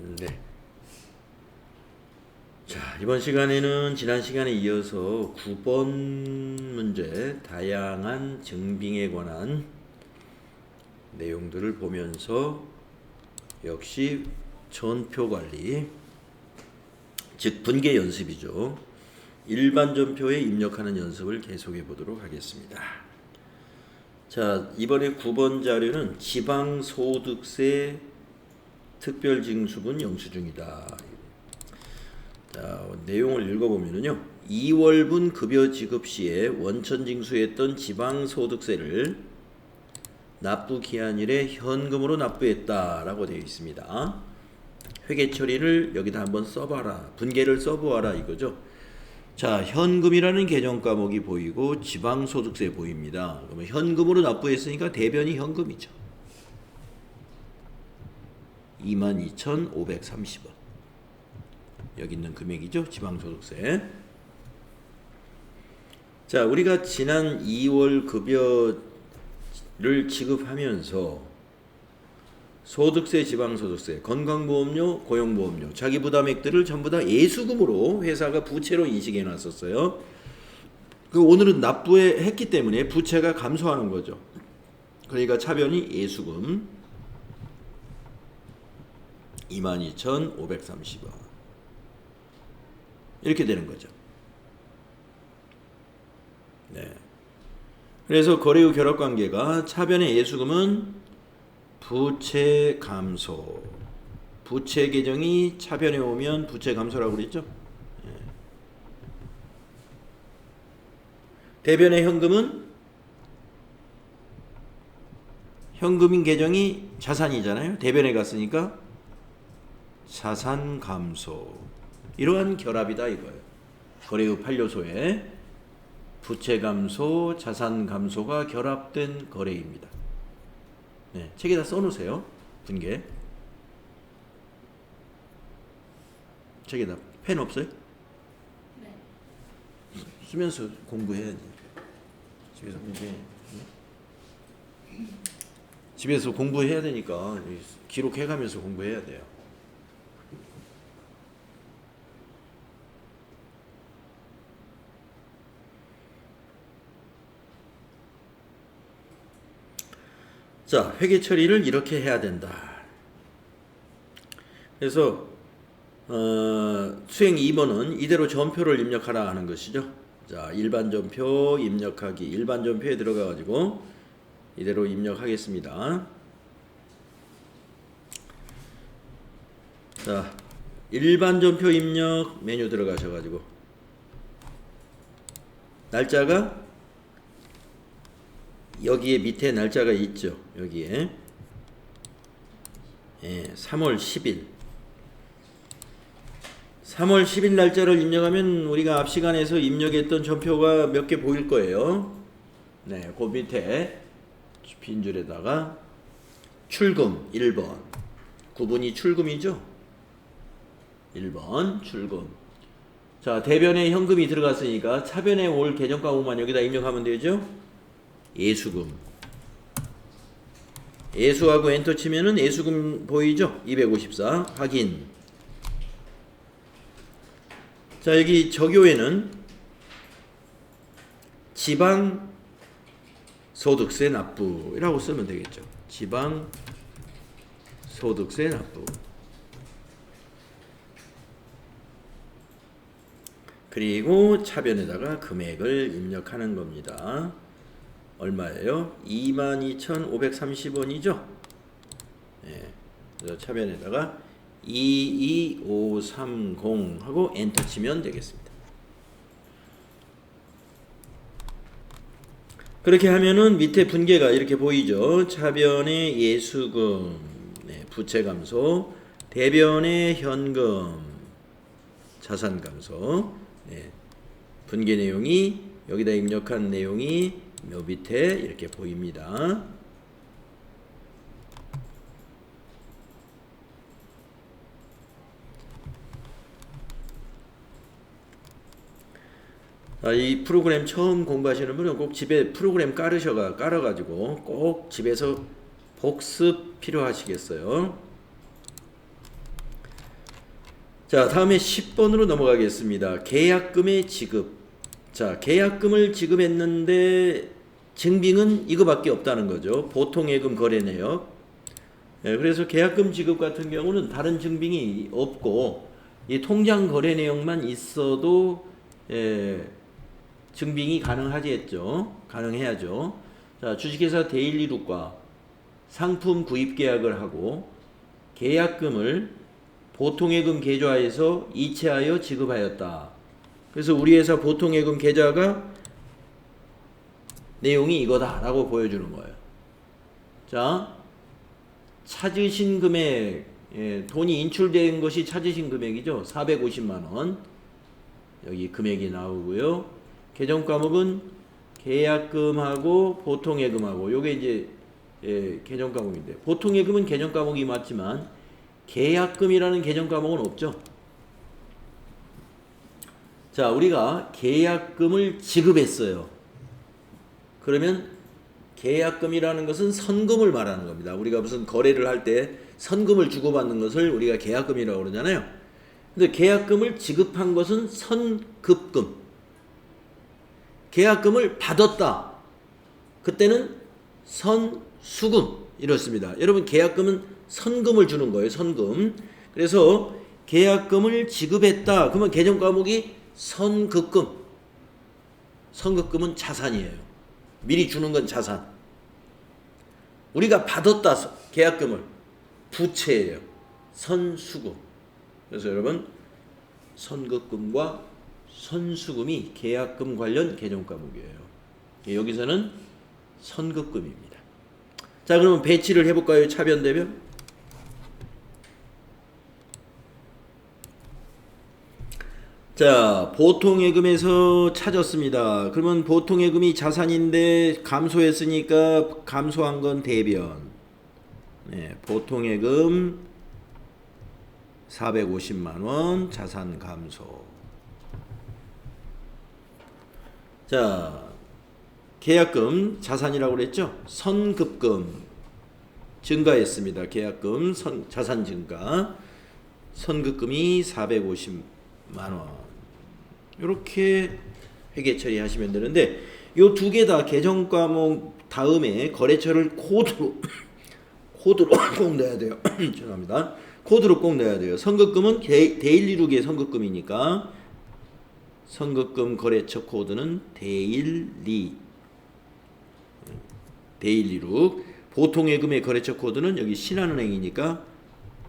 네. 자, 이번 시간에는 지난 시간에 이어서 9번 문제 다양한 증빙에 관한 내용들을 보면서 역시 전표 관리, 즉 분계 연습이죠. 일반 전표에 입력하는 연습을 계속해 보도록 하겠습니다. 자, 이번에 9번 자료는 지방소득세 특별징수분 영수증이다. 자, 내용을 읽어보면요. 2월분 급여 지급 시에 원천 징수했던 지방소득세를 납부 기한일에 현금으로 납부했다라고 되어 있습니다. 회계 처리를 여기다 한번 써봐라. 분계를 써보아라 이거죠. 자, 현금이라는 계정 과목이 보이고 지방소득세 보입니다. 그러면 현금으로 납부했으니까 대변이 현금이죠. 22,530원. 여기 있는 금액이죠. 지방소득세. 자, 우리가 지난 2월 급여를 지급하면서 소득세, 지방소득세, 건강보험료, 고용보험료, 자기부담액들을 전부 다 예수금으로 회사가 부채로 인식해 놨었어요. 오늘은 납부했기 때문에 부채가 감소하는 거죠. 그러니까 차변이 예수금 22,530원. 이렇게 되는 거죠. 네. 그래서 거래 후 결합 관계가 차변의 예수금은 부채 감소. 부채 계정이 차변에 오면 부채 감소라고 그랬죠. 네. 대변의 현금은 현금인 계정이 자산이잖아요. 대변에 갔으니까 자산 감소. 이러한 결합이다 이거예요. 거래 후 판료소에 부채 감소, 자산 감소가 결합된 거래입니다. 네, 책에다 써놓으세요. 분계. 책에다 펜 없어요? 네. 쓰면서 공부해야지. 집에서 공부해. 집에서 공부해야 되니까 기록해가면서 공부해야 돼요. 자, 회계 처리를 이렇게 해야 된다. 그래서 수행 2번은 이대로 전표를 입력하라 하는 것이죠. 자, 일반 전표 입력하기. 일반 전표에 들어가 가지고 이대로 입력하겠습니다. 자, 일반 전표 입력 메뉴 들어가셔 가지고 날짜가 여기에 밑에 날짜가 있죠. 여기에 3월 10일 3월 10일 날짜를 입력하면 우리가 앞 시간에서 입력했던 전표가 몇 개 보일 거예요. 네, 그 밑에 빈 줄에다가 출금 1번. 구분이 출금이죠. 1번 출금. 자, 대변에 현금이 들어갔으니까 차변에 올 계정 과목만 여기다 입력하면 되죠. 예수금. 예수하고 엔터 치면은 예수금 보이죠? 254 확인. 자, 여기 적요에는 지방 소득세 납부라고 쓰면 되겠죠. 지방 소득세 납부. 그리고 차변에다가 금액을 입력하는 겁니다. 얼마예요? 22,530원이죠? 예. 그래서 차변에다가 22530 하고 엔터 치면 되겠습니다. 그렇게 하면은 밑에 분계가 이렇게 보이죠? 차변의 예수금, 네, 부채 감소, 대변의 현금, 자산 감소, 네, 분계 내용이 여기다 입력한 내용이 요 밑에 이렇게 보입니다. 이 프로그램 처음 공부하시는 분은 꼭 집에 프로그램 깔아가지고 꼭 집에서 복습 필요하시겠어요. 자, 다음에 10번으로 넘어가겠습니다. 계약금의 지급. 자, 계약금을 지급했는데 증빙은 이거밖에 없다는 거죠. 보통예금 거래내역. 그래서 계약금 지급 같은 경우는 다른 증빙이 없고 이 통장 거래 내역만 있어도 증빙이 가능하겠죠. 가능해야죠. 자, 주식회사 데일리룩과 상품 구입 계약을 하고 계약금을 보통예금 계좌에서 이체하여 지급하였다. 그래서 우리 회사 보통예금 계좌가 내용이 이거다라고 보여주는 거예요. 자, 찾으신 금액, 돈이 인출된 것이 찾으신 금액이죠. 450만 원. 여기 금액이 나오고요. 계정 과목은 계약금하고 보통예금하고 요게 이제 계정 과목인데 보통예금은 계정 과목이 맞지만 계약금이라는 계정 과목은 없죠. 자, 우리가 계약금을 지급했어요. 그러면 계약금이라는 것은 선금을 말하는 겁니다. 우리가 무슨 거래를 할 때 선금을 주고받는 것을 우리가 계약금이라고 그러잖아요. 근데 계약금을 지급한 것은 선급금. 계약금을 받았다. 그때는 선수금 이렇습니다. 여러분, 계약금은 선금을 주는 거예요. 선금. 그래서 계약금을 지급했다. 그러면 계정 과목이 선급금. 선급금은 자산이에요. 미리 주는 건 자산. 우리가 받았다. 계약금을 부채예요. 선수금. 그래서 여러분, 선급금과 선수금이 계약금 관련 계정 과목이에요. 여기서는 선급금입니다. 자, 그러면 배치를 해볼까요? 차변 대변. 자, 보통예금에서 찾았습니다. 그러면 보통예금이 자산인데 감소했으니까 감소한 건 대변. 네, 보통예금 450만원 자산 감소. 자, 계약금 자산이라고 그랬죠? 선급금 증가했습니다. 계약금 자산 증가. 선급금이 450만원. 이렇게 회계 처리하시면 되는데 요 두 개 다 계정 과목 다음에 거래처를 코드로 꼭 넣어야 돼요. 죄송합니다. 코드로 꼭 넣어야 돼요. 선급금은 데일리룩의 선급금이니까 선급금 거래처 코드는 데일리룩. 보통예금의 거래처 코드는 여기 신한은행이니까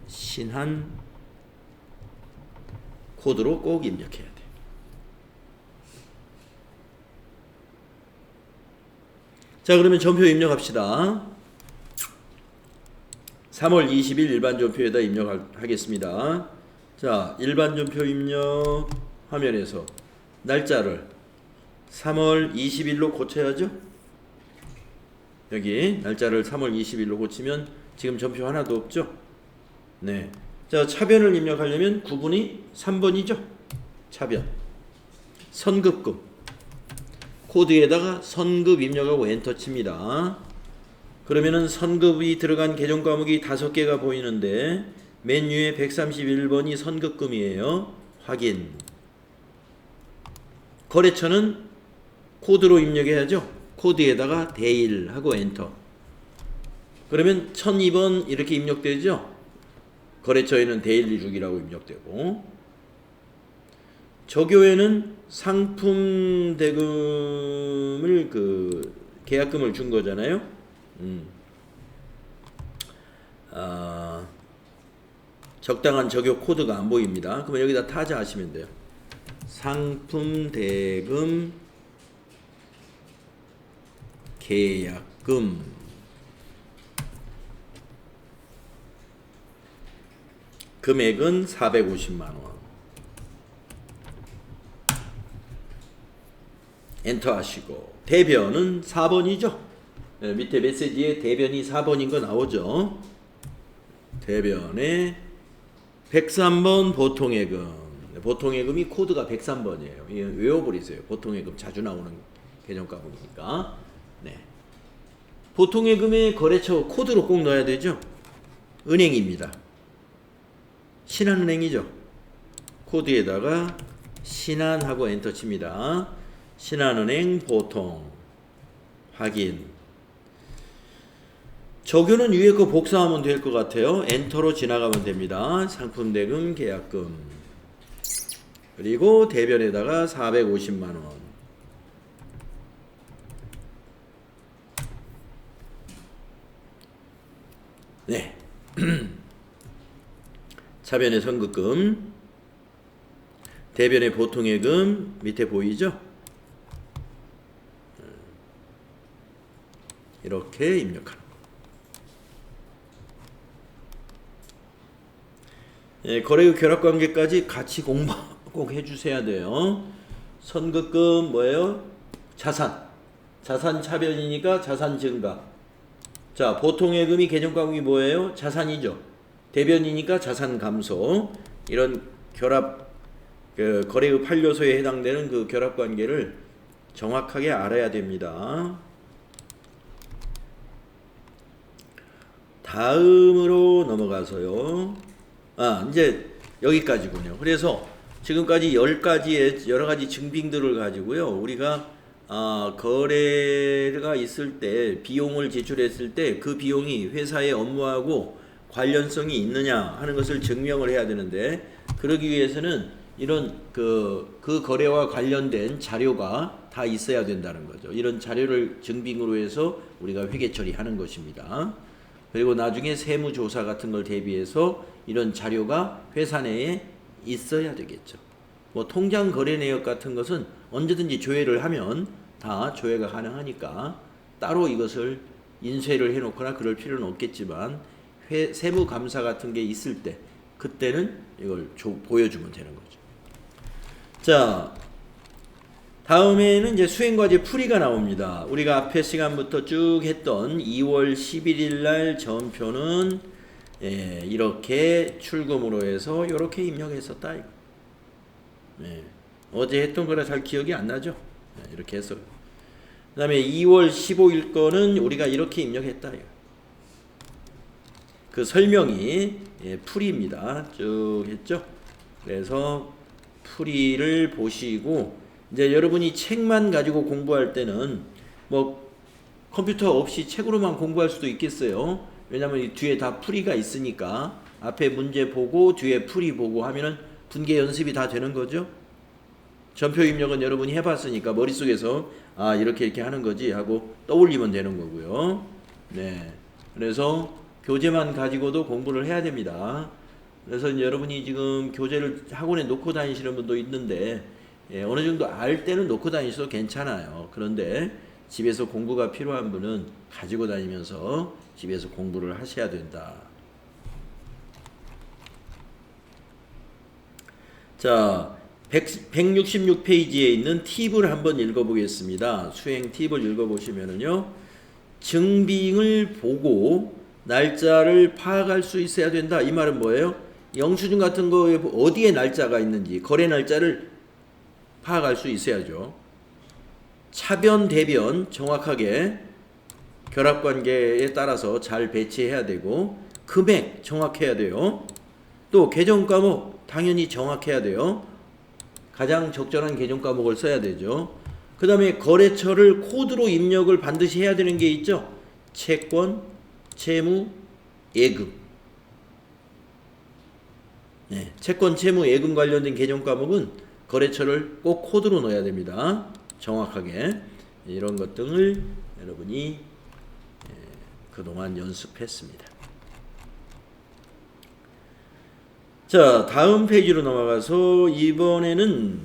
신한 코드로 꼭 입력해야 돼요. 자, 그러면 전표 입력합시다. 3월 20일 일반 전표에다 입력하겠습니다. 자, 일반 전표 입력 화면에서 날짜를 3월 20일로 고쳐야죠. 여기 날짜를 3월 20일로 고치면 지금 전표 하나도 없죠. 네. 자, 차변을 입력하려면 구분이 3번이죠. 차변. 선급금. 코드에다가 선급 입력하고 엔터 칩니다. 그러면은 선급이 들어간 계정 과목이 5개가 보이는데 맨 위에 131번이 선급금이에요. 확인. 거래처는 코드로 입력해야죠. 코드에다가 데일 하고 엔터. 그러면 1002번 이렇게 입력되죠. 거래처에는 데일리룩이라고 입력되고, 저교에는 상품 대금을 계약금을 준 거잖아요. 적당한 적용 코드가 안 보입니다. 그러면 여기다 타자 하시면 돼요. 상품 대금 계약금 금액은 450만원. 엔터 하시고, 대변은 4번이죠. 네, 밑에 메시지에 대변이 4번인 거 나오죠. 대변에 103번 보통예금. 보통예금이 코드가 103번이에요. 외워버리세요. 보통예금 자주 나오는 계정 과목이니까. 네. 보통예금의 거래처 코드로 꼭 넣어야 되죠. 은행입니다. 신한은행이죠. 코드에다가 신한하고 엔터 칩니다. 신한은행 보통 확인. 적용은 위에 거 복사하면 될 것 같아요. 엔터로 지나가면 됩니다. 상품 대금 계약금 그리고 대변에다가 450만원. 네. 차변의 선급금, 대변의 보통예금 밑에 보이죠? 이렇게 입력하는 거. 예, 거래의 결합관계까지 같이 공부 꼭 해주셔야 돼요. 선급금 뭐예요? 자산. 자산 차변이니까 자산 증가. 자, 보통예금이 계정과목이 뭐예요? 자산이죠. 대변이니까 자산 감소. 이런 결합, 거래의 판료소에 해당되는 그 결합관계를 정확하게 알아야 됩니다. 다음으로 넘어가서요. 이제 여기까지군요. 그래서 지금까지 10가지의 여러가지 증빙들을 가지고요. 우리가 거래가 있을 때 비용을 지출했을 때 그 비용이 회사의 업무하고 관련성이 있느냐 하는 것을 증명을 해야 되는데, 그러기 위해서는 이런 그 거래와 관련된 자료가 다 있어야 된다는 거죠. 이런 자료를 증빙으로 해서 우리가 회계 처리하는 것입니다. 그리고 나중에 세무조사 같은 걸 대비해서 이런 자료가 회사 내에 있어야 되겠죠. 뭐 통장 거래 내역 같은 것은 언제든지 조회를 하면 다 조회가 가능하니까 따로 이것을 인쇄를 해놓거나 그럴 필요는 없겠지만 세무감사 같은 게 있을 때 그때는 이걸 보여주면 되는 거죠. 자, 다음에는 이제 수행과제 풀이가 나옵니다. 우리가 앞에 시간부터 쭉 했던 2월 11일 날 전표는 이렇게 출금으로 해서 이렇게 입력했었다. 어제 했던 거라 잘 기억이 안 나죠? 이렇게 해서. 그 다음에 2월 15일 거는 우리가 이렇게 입력했다. 그 설명이 풀이입니다. 쭉 했죠? 그래서 풀이를 보시고, 이제 여러분이 책만 가지고 공부할 때는 뭐 컴퓨터 없이 책으로만 공부할 수도 있겠어요. 왜냐면 이 뒤에 다 풀이가 있으니까 앞에 문제 보고 뒤에 풀이 보고 하면은 분계 연습이 다 되는 거죠. 전표 입력은 여러분이 해봤으니까 머릿속에서 이렇게 하는 거지 하고 떠올리면 되는 거고요. 네, 그래서 교재만 가지고도 공부를 해야 됩니다. 그래서 이제 여러분이 지금 교재를 학원에 놓고 다니시는 분도 있는데 어느 정도 알 때는 놓고 다니셔도 괜찮아요. 그런데 집에서 공부가 필요한 분은 가지고 다니면서 집에서 공부를 하셔야 된다. 자, 166페이지에 있는 팁을 한번 읽어보겠습니다. 수행 팁을 읽어보시면은요, 증빙을 보고 날짜를 파악할 수 있어야 된다. 이 말은 뭐예요? 영수증 같은 거에 어디에 날짜가 있는지 거래 날짜를 파악할 수 있어야죠. 차변, 대변 정확하게 결합관계에 따라서 잘 배치해야 되고, 금액 정확해야 돼요. 또 계정과목 당연히 정확해야 돼요. 가장 적절한 계정과목을 써야 되죠. 그 다음에 거래처를 코드로 입력을 반드시 해야 되는 게 있죠. 채권, 채무, 예금. 채권, 채무, 예금 관련된 계정과목은 거래처를 꼭 코드로 넣어야 됩니다. 정확하게. 이런 것들을 여러분이 그동안 연습했습니다. 자, 다음 페이지로 넘어가서 이번에는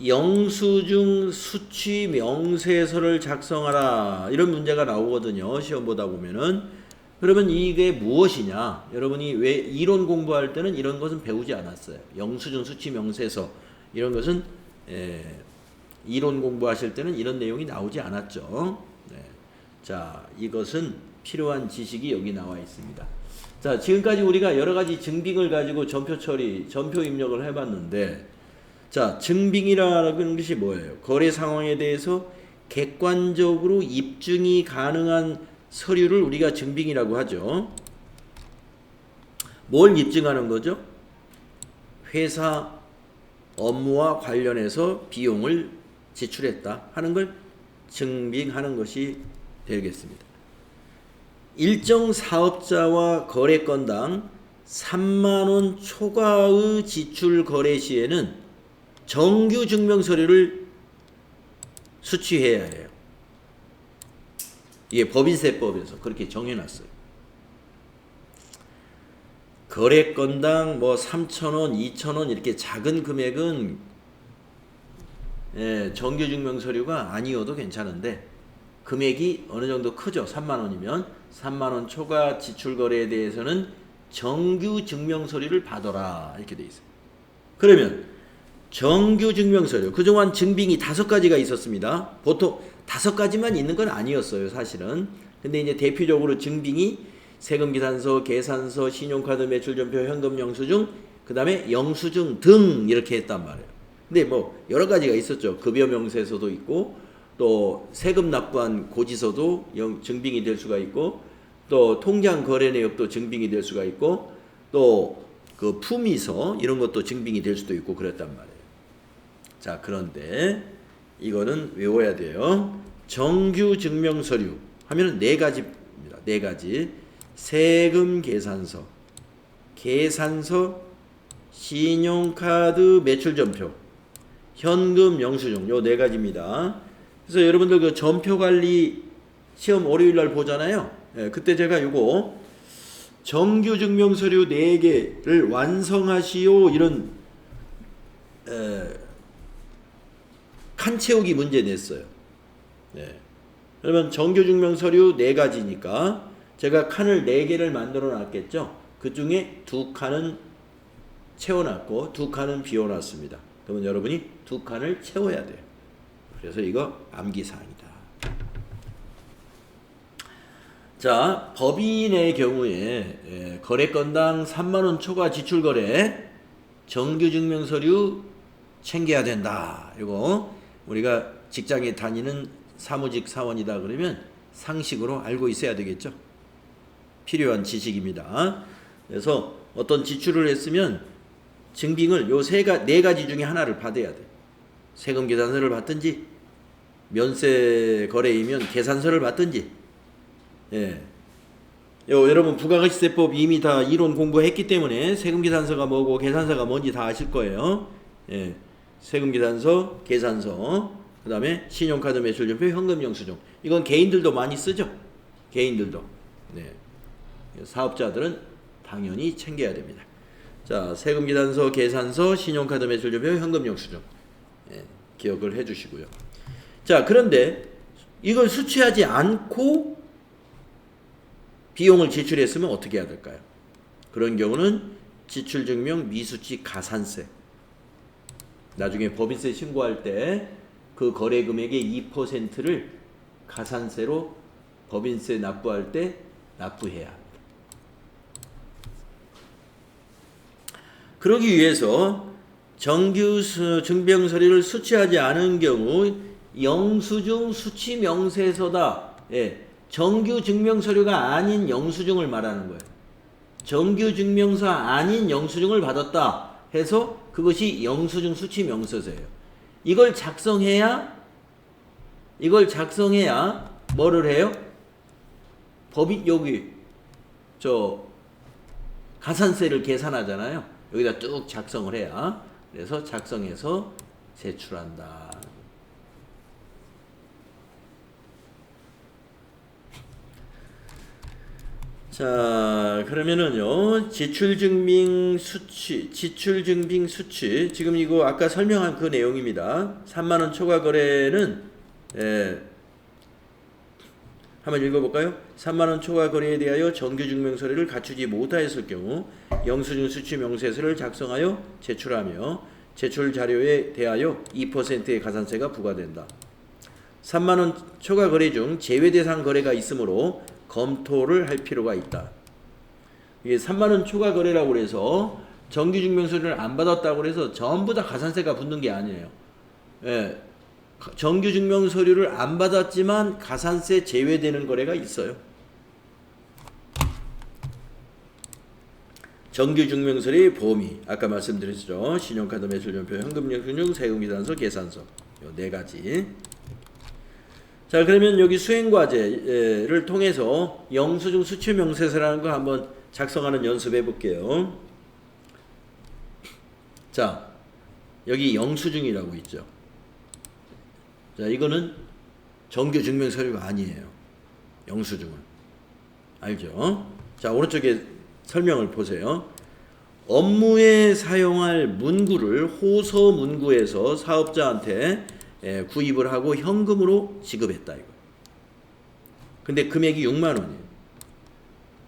영수증 수취 명세서를 작성하라, 이런 문제가 나오거든요. 시험 보다 보면은. 그러면 이게 무엇이냐? 여러분이 왜 이론 공부할 때는 이런 것은 배우지 않았어요. 영수증 수취 명세서 이런 것은 이론 공부하실 때는 이런 내용이 나오지 않았죠. 자, 이것은 필요한 지식이 여기 나와 있습니다. 자, 지금까지 우리가 여러가지 증빙을 가지고 전표 처리, 전표 입력을 해봤는데, 자, 증빙이라는 것이 뭐예요? 거래 상황에 대해서 객관적으로 입증이 가능한 서류를 우리가 증빙이라고 하죠. 뭘 입증하는 거죠? 회사 업무와 관련해서 비용을 지출했다 하는 걸 증빙하는 것이 되겠습니다. 일정 사업자와 거래 건당 3만원 초과의 지출 거래 시에는 정규 증명 서류를 수취해야 해요. 이게 법인세법에서 그렇게 정해놨어요. 거래 건당 뭐 3,000원, 2,000원 이렇게 작은 금액은 정규 증명 서류가 아니어도 괜찮은데 금액이 어느 정도 크죠. 3만 원이면 3만 원 초과 지출 거래에 대해서는 정규 증명 서류를 받아라 이렇게 돼 있어요. 그러면 정규 증명 서류 그동안 증빙이 5가지가 있었습니다. 보통 5가지만 있는 건 아니었어요, 사실은. 근데 이제 대표적으로 증빙이 세금계산서, 계산서, 신용카드 매출전표, 현금 영수증, 그 다음에 영수증 등 이렇게 했단 말이에요. 근데 뭐 여러 가지가 있었죠. 급여 명세서도 있고 또 세금 납부한 고지서도 증빙이 될 수가 있고 또 통장 거래 내역도 증빙이 될 수가 있고 또 그 품위서 이런 것도 증빙이 될 수도 있고 그랬단 말이에요. 자, 그런데 이거는 외워야 돼요. 정규 증명 서류 하면은 4가지입니다. 4가지. 세금 계산서, 계산서, 신용카드 매출전표, 현금 영수증 요 4가지입니다. 그래서 여러분들 그 전표관리 시험 월요일날 보잖아요. 그때 제가 요거 정규 증명서류 4개를 완성하시오 이런 칸 채우기 문제 냈어요. 그러면 정규 증명서류 4가지니까 제가 칸을 4개를 만들어 놨겠죠. 그 중에 2칸은 채워놨고 2칸은 비워놨습니다. 그러면 여러분이 2칸을 채워야 돼요. 그래서 이거 암기사항이다. 자, 법인의 경우에 거래 건당 3만원 초과 지출 거래 정규 증명 서류 챙겨야 된다. 이거 우리가 직장에 다니는 사무직 사원이다 그러면 상식으로 알고 있어야 되겠죠. 필요한 지식입니다. 그래서 어떤 지출을 했으면 증빙을 요 4가지 중에 하나를 받아야 돼. 세금 계산서를 받든지 면세 거래이면 계산서를 받든지. 여러분 부가가치세법 이미 다 이론 공부했기 때문에 세금계산서가 뭐고 계산서가 뭔지 다 아실 거예요. 세금계산서, 계산서, 그 다음에 신용카드 매출전표, 현금 영수증. 이건 개인들도 많이 쓰죠. 개인들도. 사업자들은 당연히 챙겨야 됩니다. 자, 세금계산서, 계산서, 신용카드 매출전표, 현금 영수증. 기억을 해주시고요. 자, 그런데 이걸 수취하지 않고 비용을 지출했으면 어떻게 해야 될까요? 그런 경우는 지출증명 미수치 가산세. 나중에 법인세 신고할 때 그 거래 금액의 2%를 가산세로 법인세 납부할 때 납부해야 합니다. 그러기 위해서 정규 증빙 서류를 수취하지 않은 경우 영수증 수취 명세서다. 정규 증명 서류가 아닌 영수증을 말하는 거예요. 정규 증명서 아닌 영수증을 받았다 해서 그것이 영수증 수취 명세서예요. 이걸 작성해야 뭐를 해요? 법인 여기 가산세를 계산하잖아요. 여기다 뚝 작성을 해야. 그래서 작성해서 제출한다. 자, 그러면은요, 지출증빙 수취, 지금 이거 아까 설명한 그 내용입니다. 3만원 초과 거래는, 한번 읽어볼까요? 3만원 초과 거래에 대하여 정규증명서류를 갖추지 못하였을 경우, 영수증 수취 명세서를 작성하여 제출하며, 제출 자료에 대하여 2%의 가산세가 부과된다. 3만원 초과 거래 중 제외 대상 거래가 있으므로, 검토를 할 필요가 있다. 이게 3만원 초과 거래라고 해서 정규증명서류를 안 받았다고 해서 전부 다 가산세가 붙는 게 아니에요. 정규증명서류를 안 받았지만 가산세 제외되는 거래가 있어요. 정규 증명서의 범위 아까 말씀드렸죠. 신용카드 매출전표, 현금영수증, 세금계산서, 계산서 요 네 가지. 자, 그러면 여기 수행과제를 통해서 영수증 수취명세서라는 거 한번 작성하는 연습해 볼게요. 자, 여기 영수증이라고 있죠. 자, 이거는 정규 증명 서류가 아니에요. 영수증은. 알죠? 자, 오른쪽에 설명을 보세요. 업무에 사용할 문구를 호서 문구에서 사업자한테 구입을 하고 현금으로 지급했다 이거. 근데 금액이 6만 원이에요.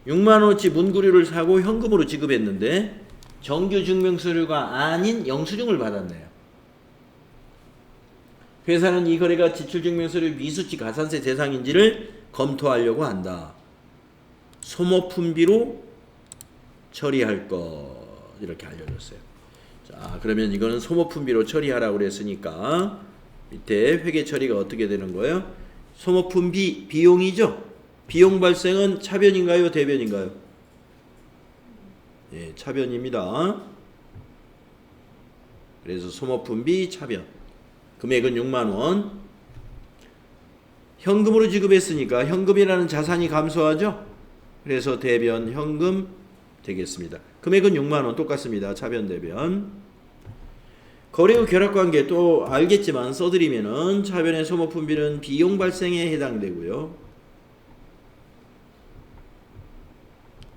6만 원어치 문구류를 사고 현금으로 지급했는데 정규 증명 서류가 아닌 영수증을 받았네요. 회사는 이 거래가 지출증명서류 미수치 가산세 대상인지를 검토하려고 한다. 소모품비로 처리할 것 이렇게 알려줬어요. 자, 그러면 이거는 소모품비로 처리하라고 그랬으니까 밑에 회계 처리가 어떻게 되는 거예요? 소모품비 비용이죠. 비용 발생은 차변인가요, 대변인가요? 예, 차변입니다. 그래서 소모품비 차변. 금액은 6만 원. 현금으로 지급했으니까 현금이라는 자산이 감소하죠. 그래서 대변 현금 되겠습니다. 금액은 6만 원 똑같습니다. 차변 대변. 거래 후 결합관계 또 알겠지만 써드리면은 차변의 소모품비는 비용 발생에 해당되고요.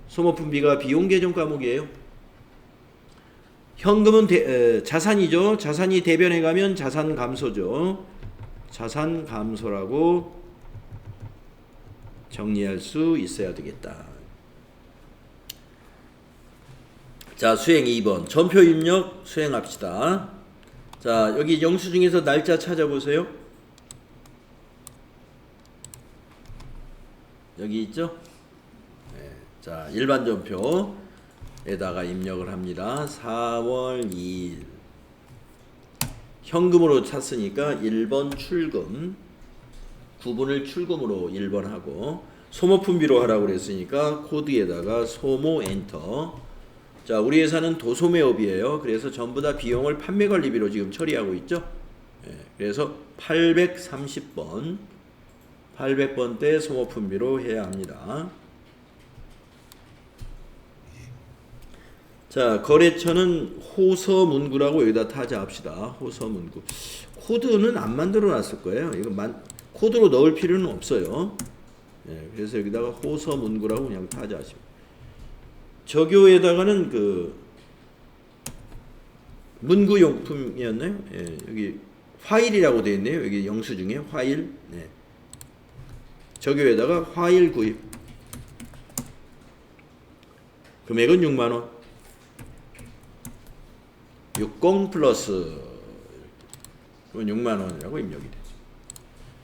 소모품비가 비용 계정 과목이에요. 현금은 자산이죠. 자산이 대변에 가면 자산 감소죠. 자산 감소라고 정리할 수 있어야 되겠다. 자, 수행 2번. 전표 입력 수행합시다. 자, 여기 영수증에서 날짜 찾아보세요. 여기 있죠? 네. 자, 일반 전표에다가 입력을 합니다. 4월 2일. 현금으로 찼으니까 1번 출금. 구분을 출금으로 1번 하고, 소모품비로 하라고 그랬으니까 코드에다가 소모 엔터. 자, 우리 회사는 도소매업이에요. 그래서 전부 다 비용을 판매관리비로 지금 처리하고 있죠. 예, 그래서 830번 800번 때 소모품비로 해야 합니다. 자, 거래처는 호서문구라고 여기다 타자합시다. 호서문구. 코드는 안 만들어 놨을 거예요. 이거 코드로 넣을 필요는 없어요. 예, 그래서 여기다가 호서문구라고 그냥 타자하시면. 저교에다가는 그 문구용품이었나요? 예, 여기 화일이라고 되어 있네요. 여기 영수증에 화일. 네. 저교에다가 화일 구입. 금액은 6만 원. 60 플러스 그러면 6만 원이라고 입력이 되죠.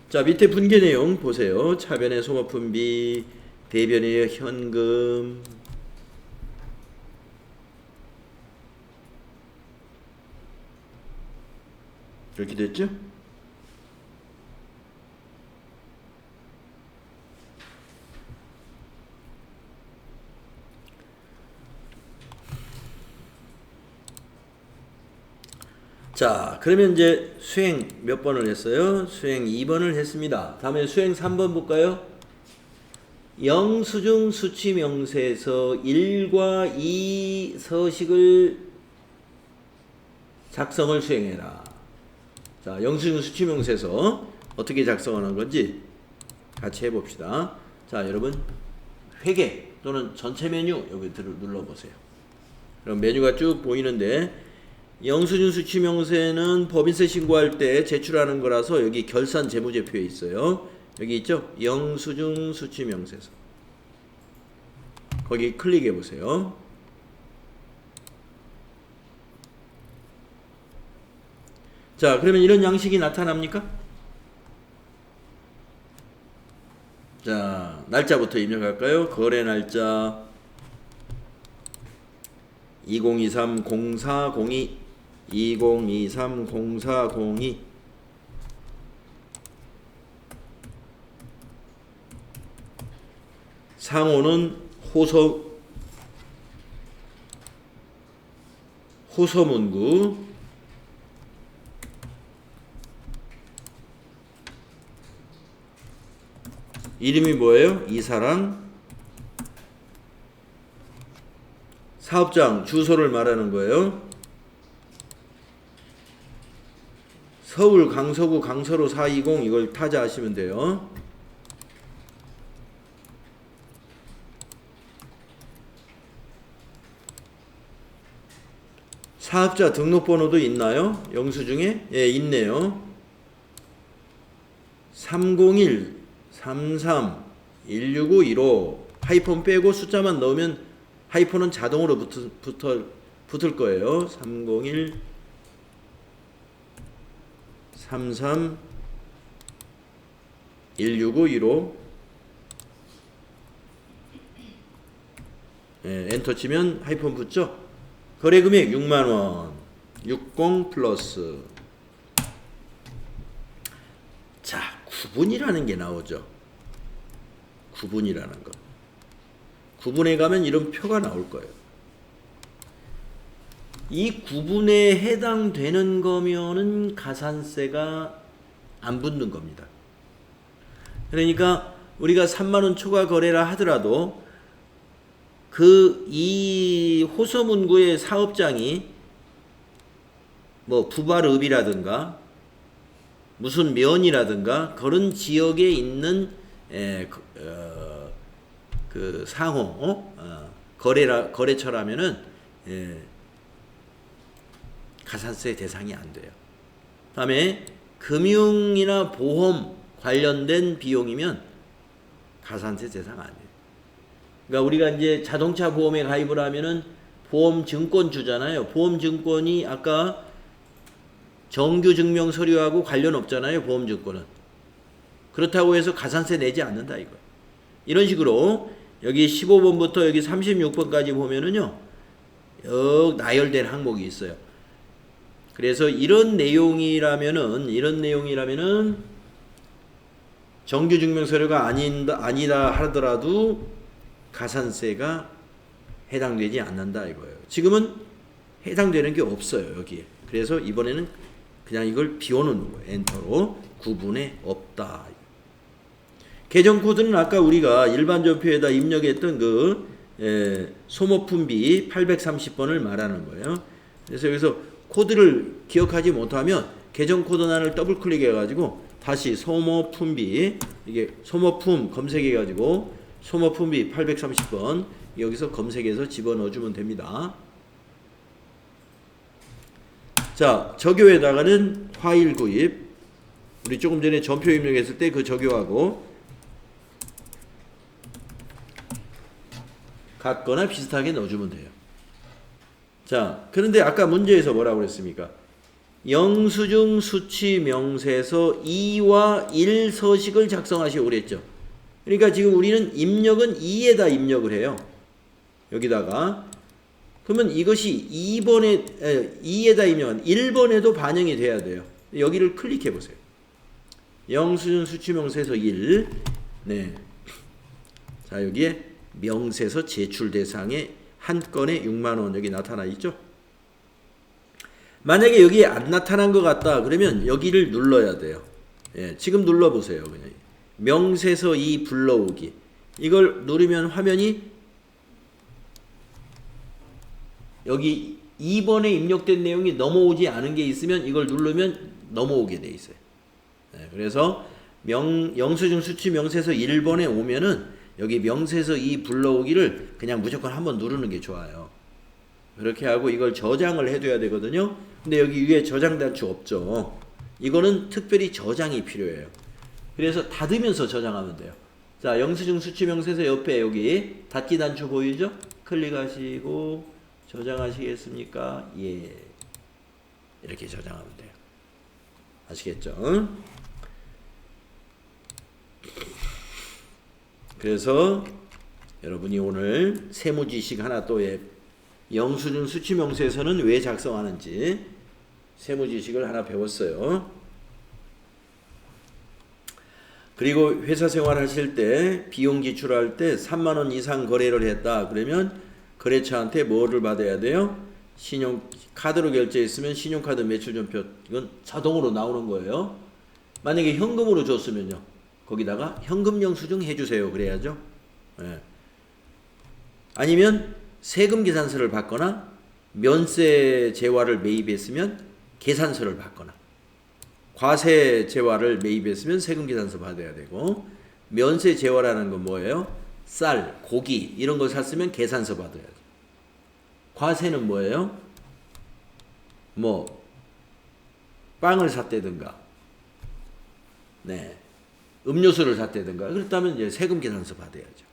자, 밑에 분계 내용 보세요. 차변의 소모품비, 대변의 현금. 이렇게 됐죠? 자, 그러면 이제 수행 몇 번을 했어요? 수행 2번을 했습니다. 다음에 수행 3번 볼까요? 영수증 수취 명세서 1과 2 서식을 작성을 수행해라. 자, 영수증 수취 명세서 어떻게 작성하는 건지 같이 해봅시다. 자, 여러분 회계 또는 전체 메뉴 여기 눌러보세요. 그럼 메뉴가 쭉 보이는데 영수증 수취 명세는 법인세 신고할 때 제출하는 거라서 여기 결산 재무제표에 있어요. 여기 있죠? 영수증 수취 명세서. 거기 클릭해 보세요. 자, 그러면 이런 양식이 나타납니까? 자, 날짜부터 입력할까요? 거래 날짜 2023-04-02 2023-04-02 상호는 호서 호서문구 이름이 뭐예요? 이사랑 사업장 주소를 말하는 거예요. 서울 강서구 강서로 420 이걸 타자하시면 돼요. 사업자 등록번호도 있나요? 영수증에? 예, 있네요. 301 33 165 15 하이폰 빼고 숫자만 넣으면 하이폰은 자동으로 붙을 거예요. 301 33 165 15 예, 엔터 치면 하이폰 붙죠? 거래금액 6만원 60 플러스 자 구분이라는 게 나오죠. 구분이라는 거 구분에 가면 이런 표가 나올 거예요. 이 구분에 해당되는 거면은 가산세가 안 붙는 겁니다. 그러니까 우리가 3만원 초과 거래라 하더라도 이 호서문구의 사업장이 뭐 부발읍이라든가 무슨 면이라든가 그런 지역에 있는 그 상호 거래처라면은 가산세 대상이 안 돼요. 다음에 금융이나 보험 관련된 비용이면 가산세 대상 안 돼요. 그러니까 우리가 이제 자동차 보험에 가입을 하면은 보험 증권 주잖아요. 보험 증권이 아까 정규 증명 서류하고 관련 없잖아요. 보험 증권은. 그렇다고 해서 가산세 내지 않는다 이거. 이런 식으로 여기 15번부터 여기 36번까지 보면은요. 나열된 항목이 있어요. 그래서 이런 내용이라면은 정규 증명 서류가 아니다 하더라도 가산세가 해당되지 않는다 이거예요. 지금은 해당되는 게 없어요 여기에. 그래서 이번에는 그냥 이걸 비워놓는 거예요. 엔터로 구분에 없다. 계정 코드는 아까 우리가 일반 전표에다 입력했던 소모품비 830번을 말하는 거예요. 그래서 여기서 코드를 기억하지 못하면 계정 코드란을 더블 클릭해 가지고 다시 소모품비 이게 소모품 검색해 가지고 소모품비 830번 여기서 검색해서 집어넣어 주면 됩니다. 자, 저교에다가는 파일 구입 우리 조금 전에 전표 입력했을 때 그 저교하고 같거나 비슷하게 넣어주면 돼요. 자, 그런데 아까 문제에서 뭐라고 그랬습니까? 영수증 수취 명세서 2와 1 서식을 작성하시오 그랬죠. 그러니까 지금 우리는 입력은 2에다 입력을 해요. 여기다가 그러면 이것이 2에다 입력한 1번에도 반영이 돼야 돼요. 여기를 클릭해 보세요. 영수증 수취 명세서 1 네. 자, 여기에 명세서 제출 대상에 한 건에 6만원 여기 나타나 있죠. 만약에 여기에 안 나타난 것 같다 그러면 여기를 눌러야 돼요. 예, 지금 눌러보세요. 그냥 명세서 2 불러오기 이걸 누르면 화면이 여기 2번에 입력된 내용이 넘어오지 않은 게 있으면 이걸 누르면 넘어오게 돼 있어요. 네, 그래서 영수증 수취 명세서 1번에 오면은 여기 명세서 2 불러오기를 그냥 무조건 한번 누르는 게 좋아요. 그렇게 하고 이걸 저장을 해둬야 되거든요. 근데 여기 위에 저장 단추 없죠. 이거는 특별히 저장이 필요해요. 그래서 닫으면서 저장하면 돼요. 자, 영수증 수취 명세서 옆에 여기 닫기 단추 보이죠? 클릭하시고 저장하시겠습니까? 예. 이렇게 저장하면 돼요. 아시겠죠? 그래서 여러분이 오늘 세무지식 하나 또 영수증 수취명세서는 왜 작성하는지 세무지식을 하나 배웠어요. 그리고 회사 생활 하실 때 비용 지출할 때 3만원 이상 거래를 했다 그러면 거래처한테 뭐를 받아야 돼요? 카드로 결제했으면 신용카드 매출 전표 이건 자동으로 나오는 거예요. 만약에 현금으로 줬으면요. 거기다가 현금 영수증 해주세요. 그래야죠. 예. 아니면 세금 계산서를 받거나 면세 재화를 매입했으면 계산서를 받거나 과세 재화를 매입했으면 세금 계산서 받아야 되고 면세 재화라는 건 뭐예요? 쌀, 고기 이런 거 샀으면 계산서 받아야죠. 과세는 뭐예요? 뭐 빵을 샀다든가 네. 음료수를 샀다든가 그렇다면 이제 세금 계산서 받아야죠.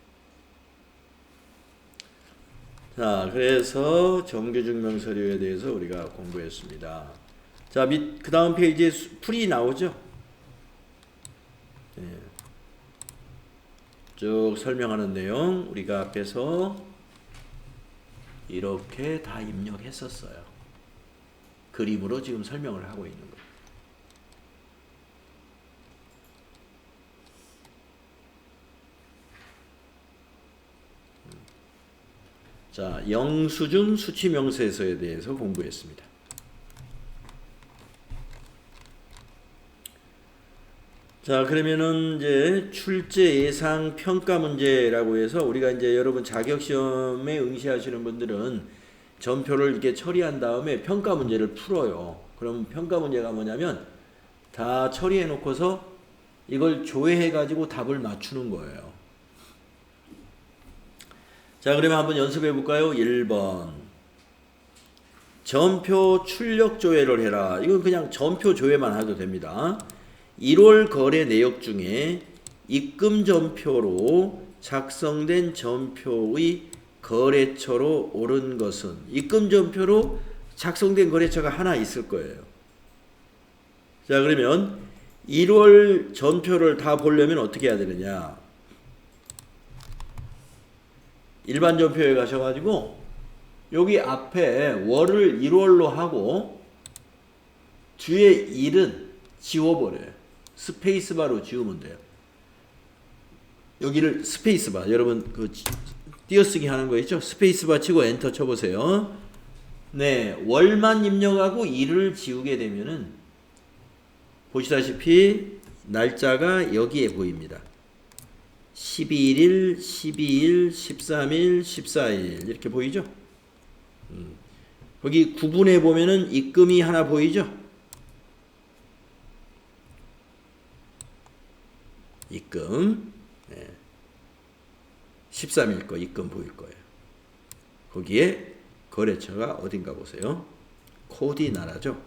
자, 그래서 정규증명 서류에 대해서 우리가 공부했습니다. 자, 그 다음 페이지에 풀이 나오죠? 네. 쭉 설명하는 내용 우리가 앞에서 이렇게 다 입력했었어요. 그림으로 지금 설명을 하고 있는 거예요. 자, 영수증 수치명세서에 대해서 공부했습니다. 자, 그러면은 이제 출제 예상 평가 문제라고 해서 우리가 이제 여러분 자격시험에 응시하시는 분들은 전표를 이렇게 처리한 다음에 평가 문제를 풀어요. 그럼 평가 문제가 뭐냐면 다 처리해 놓고서 이걸 조회해 가지고 답을 맞추는 거예요. 자, 그러면 한번 연습해 볼까요? 1번. 전표 출력 조회를 해라. 이건 그냥 전표 조회만 해도 됩니다. 1월 거래 내역 중에 입금 전표로 작성된 전표의 거래처로 옳은 것은 입금 전표로 작성된 거래처가 하나 있을 거예요. 자, 그러면 1월 전표를 다 보려면 어떻게 해야 되느냐? 일반 전표에 가셔가지고 여기 앞에 월을 1월로 하고 뒤에 1은 지워버려요. 스페이스바로 지우면 돼요. 여기를 스페이스바, 여러분 그 띄어쓰기 하는 거 있죠? 스페이스바 치고 엔터 쳐보세요. 네, 월만 입력하고 1을 지우게 되면은 보시다시피 날짜가 여기에 보입니다. 11일, 12일, 13일, 14일 이렇게 보이죠? 거기 구분해 보면은 입금이 하나 보이죠? 입금. 네. 13일 거 입금 보일 거예요. 거기에 거래처가 어딘가 보세요. 코디 나라죠?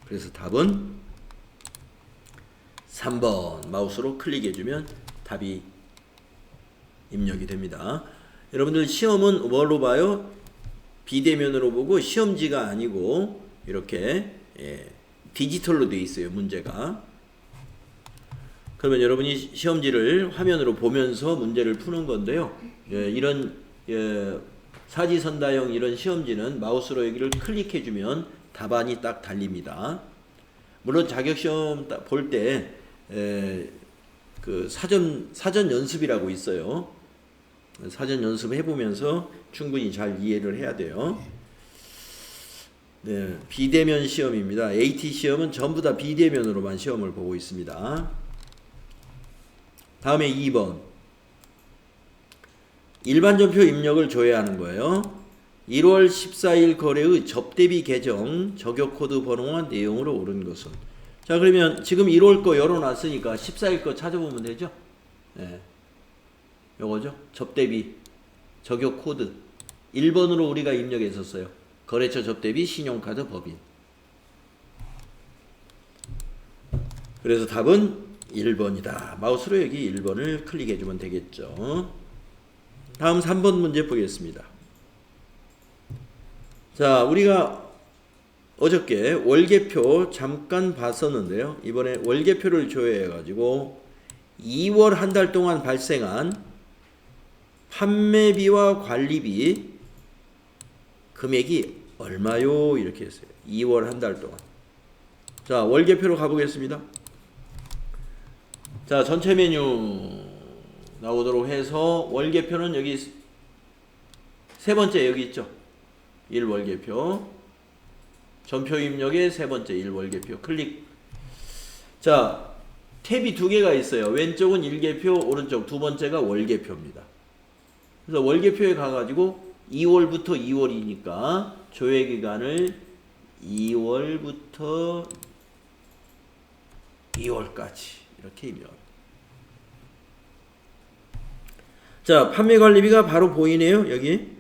그래서 답은 3번 마우스로 클릭해주면 답이 입력이 됩니다. 여러분들 시험은 뭘로 봐요? 비대면으로 보고 시험지가 아니고 이렇게 디지털로 되어 있어요. 문제가. 그러면 여러분이 시험지를 화면으로 보면서 문제를 푸는 건데요. 이런 사지선다형 이런 시험지는 마우스로 여기를 클릭해주면 답안이 딱 달립니다. 물론 자격시험 볼 때 그 사전 연습이라고 있어요. 사전 연습해 보면서 충분히 잘 이해를 해야 돼요. 네, 비대면 시험입니다. AT 시험은 전부 다 비대면으로만 시험을 보고 있습니다. 다음에 2번. 일반 전표 입력을 조회하는 거예요. 1월 14일 거래의 접대비 계정 저격 코드 번호와 내용으로 옳은 것은. 자, 그러면 지금 1월 거 열어놨으니까 14일 거 찾아보면 되죠? 네. 요거죠? 접대비 저격 코드 1번으로 우리가 입력했었어요. 거래처 접대비 신용카드 법인. 그래서 답은 1번이다. 마우스로 여기 1번을 클릭해주면 되겠죠. 다음 3번 문제 보겠습니다. 자, 우리가 어저께 월계표 잠깐 봤었는데요. 이번에 월계표를 조회해가지고 2월 한 달 동안 발생한 판매비와 관리비 금액이 얼마요? 이렇게 했어요. 2월 한 달 동안. 자, 월계표로 가보겠습니다. 자, 전체 메뉴 나오도록 해서 월계표는 여기 세 번째 여기 있죠. 1월계표. 전표 입력의 세 번째 1월계표 클릭. 자, 탭이 두 개가 있어요. 왼쪽은 1계표, 오른쪽 두 번째가 월계표입니다. 그래서 월계표에 가가지고 2월부터 2월이니까 조회기간을 2월부터 2월까지 이렇게 입력합니다. 자, 판매관리비가 바로 보이네요. 여기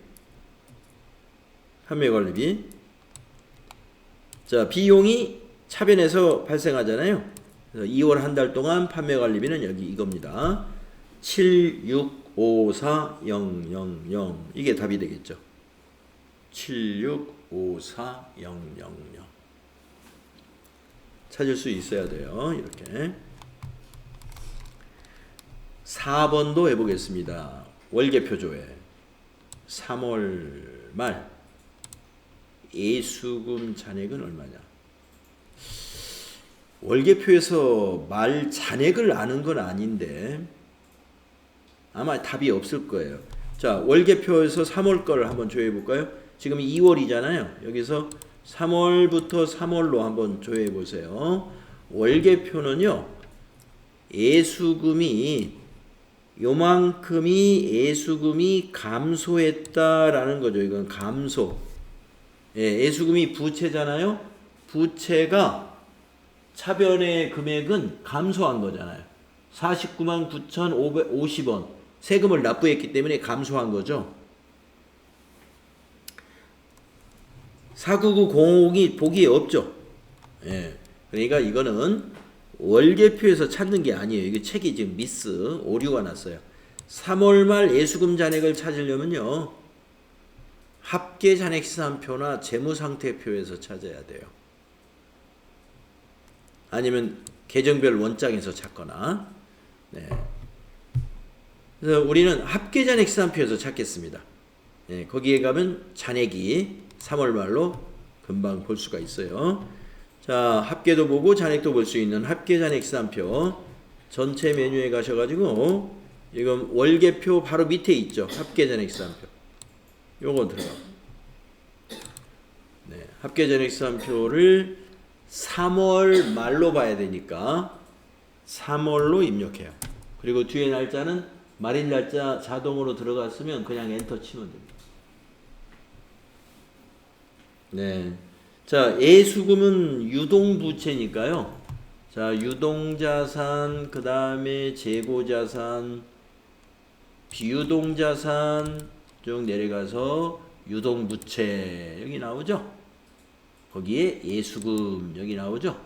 판매관리비. 자, 비용이 차변에서 발생하잖아요. 그래서 2월 한 달 동안 판매관리비는 여기 이겁니다. 7654000 이게 답이 되겠죠. 7654000 찾을 수 있어야 돼요. 이렇게 4번도 해보겠습니다. 월계표 조회 3월 말 예수금 잔액은 얼마냐. 월계표에서 말 잔액을 아는 건 아닌데 아마 답이 없을 거예요. 자, 월계표에서 3월 거를 한번 조회해 볼까요? 지금 2월이잖아요. 여기서 3월부터 3월로 한번 조회해 보세요. 월계표는요, 예수금이 요만큼이 예수금이 감소했다라는 거죠. 이건 감소. 예, 예수금이 부채잖아요. 부채가 차변의 금액은 감소한 거잖아요. 49만 9,550원 세금을 납부했기 때문에 감소한 거죠. 49905이 보기에 없죠. 예, 그러니까 이거는 월계표에서 찾는 게 아니에요. 이게 책이 지금 미스 오류가 났어요. 3월 말 예수금 잔액을 찾으려면요, 합계 잔액 시산표나 재무상태표에서 찾아야 돼요. 아니면 계정별 원장에서 찾거나. 네. 그래서 우리는 합계 잔액 시산표에서 찾겠습니다. 네, 거기에 가면 잔액이 3월 말로 금방 볼 수가 있어요. 자, 합계도 보고 잔액도 볼 수 있는 합계 잔액 시산표 전체 메뉴에 가셔가지고 이건 월계표 바로 밑에 있죠. 합계 잔액 시산표. 요거 들어가. 네, 합계 잔액 시산표를 3월 말로 봐야 되니까 3월로 입력해요. 그리고 뒤에 날짜는 말일 날짜 자동으로 들어갔으면 그냥 엔터 치면 됩니다. 네. 자, 예수금은 유동부채니까요. 자, 유동자산, 그 다음에 재고자산, 비유동자산 쭉 내려가서 유동부채 여기 나오죠. 거기에 예수금 여기 나오죠.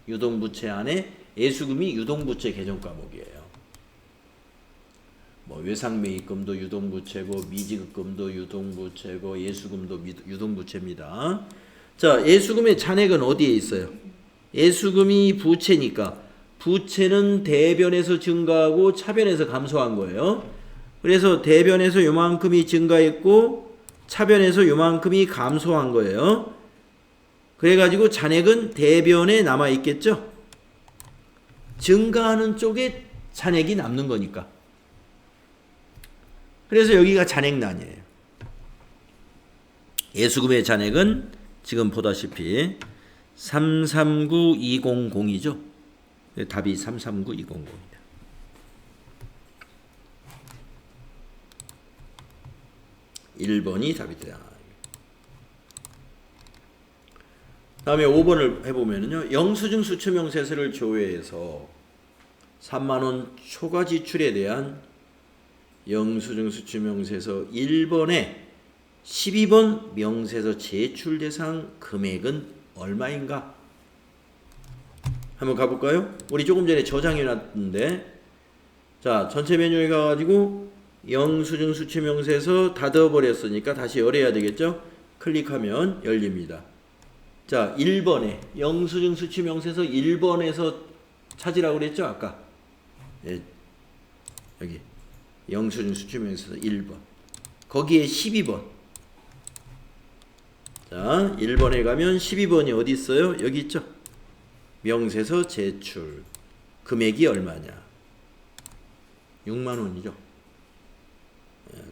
유동부채 안에 예수금이 유동부채 계정 과목이에요. 뭐 외상매입금도 유동부채고 미지급금도 유동부채고 예수금도 유동부채입니다. 자, 예수금의 잔액은 어디에 있어요? 예수금이 부채니까 부채는 대변에서 증가하고 차변에서 감소한 거예요. 그래서 대변에서 요만큼이 증가했고 차변에서 요만큼이 감소한 거예요. 그래가지고 잔액은 대변에 남아있겠죠? 증가하는 쪽에 잔액이 남는 거니까. 그래서 여기가 잔액란이에요. 예수금의 잔액은 지금 보다시피 339200이죠. 답이 339200입니다. (1번이) 답이 돼요. 다음에 5번을 해보면요. 영수증 수취명세서를 조회해서 3만원 초과 지출에 대한 영수증 수취명세서 1번에 12번 명세서 제출 대상 금액은 얼마인가? 한번 가볼까요? 우리 조금 전에 저장해 놨는데, 자, 전체 메뉴에 가가지고 영수증 수취명세서 닫아버렸으니까 다시 열어야 되겠죠? 클릭하면 열립니다. 자, 1번에 영수증 수취명세서 1번에서 찾으라고 그랬죠? 아까. 예, 여기 영수증 수취명세서 1번. 거기에 12번. 자, 1번에 가면 12번이 어디 있어요? 여기 있죠? 명세서 제출. 금액이 얼마냐? 6만원이죠.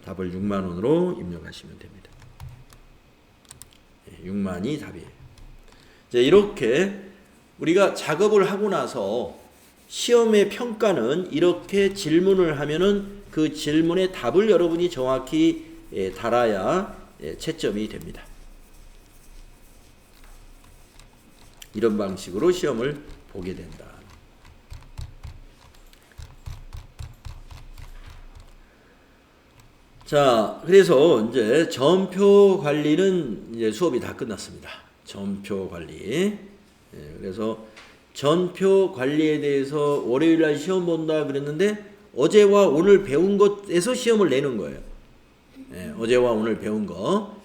답을 6만원으로 입력하시면 됩니다. 6만이 답이에요. 자, 이렇게 우리가 작업을 하고 나서 시험의 평가는 이렇게 질문을 하면은 그 질문의 답을 여러분이 정확히 달아야 채점이 됩니다. 이런 방식으로 시험을 보게 된다. 자, 그래서 이제 전표 관리는 이제 수업이 다 끝났습니다. 전표 관리. 그래서 전표 관리에 대해서 월요일 날 시험 본다 그랬는데 어제와 오늘 배운 것에서 시험을 내는 거예요. 어제와 오늘 배운 거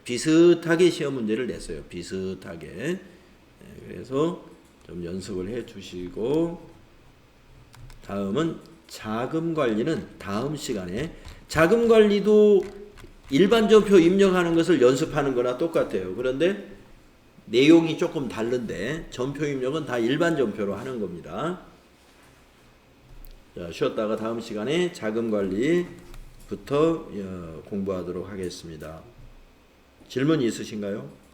비슷하게 시험 문제를 냈어요. 비슷하게. 그래서 좀 연습을 해 주시고 다음은 자금 관리는 다음 시간에 자금 관리도 일반 전표 입력하는 것을 연습하는 거나 똑같아요. 그런데 내용이 조금 다른데 전표 입력은 다 일반 전표로 하는 겁니다. 자, 쉬었다가 다음 시간에 자금 관리부터 공부하도록 하겠습니다. 질문이 있으신가요?